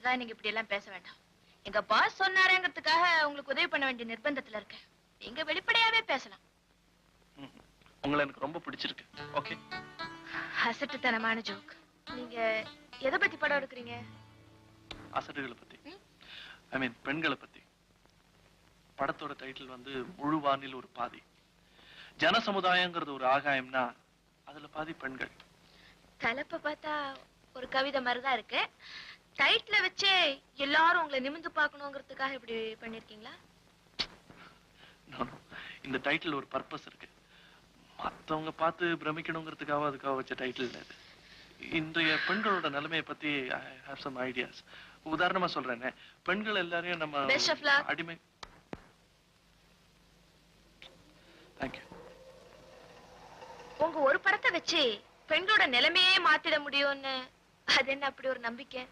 காரணத்துக்காக நீங்க இப்படி எல்லாம் பேச வேண்டாம். எங்க பாஸ் சொன்னாரேங்கிறதுக்காக உங்களுக்கு உதவி பண்ண வேண்டிய நிர்பந்தத்துல இருக்கேன். நீங்க வெளிப்படையாவே பேசலாம். உங்களை எனக்கு ரொம்ப பிடிச்சிருக்கு. ஓகே. அசட்டுத்தனமான ஜோக். நீங்க எதை பத்தி படம் எடுக்கிறீங்க? அசட்டுகளை பத்தி. ஐ மீன் பெண்களை பத்தி. படத்தோட டைட்டில் வந்து முழு வானில் ஒரு பாதி. ஜன சமுதாயங்கிறது ஒரு ஆகாயம்னா அதுல பாதி பெண்கள். தலைப்ப பார்த்தா ஒரு கவிதை மாதிரிதான் இருக்கு. டைட்டில வச்சே எல்லாரும் உங்களை நிமிந்து பார்க்கணுங்கிறதுக்காக இப்படி பண்ணிருக்கீங்களா? இந்த டைட்டில் ஒரு பர்பஸ் இருக்கு. மத்தவங்க பார்த்து பிரமிக்கணுங்கிறதுக்காக அதுக்காக வச்ச டைட்டில் இது. இன்றைய பெண்களோட நிலைமையை பத்தி ஐ ஹேவ் சம் ஐடியாஸ். உதாரணமா சொல்றேனே, பெண்கள் எல்லாரையும் நம்ம அடிமை. தேங்க்யூ. உங்க ஒரு படத்தை வச்சு பெண்களோட நிலைமையே மாத்திட முடியும்னு அது என்ன அப்படி ஒரு நம்பிக்கை?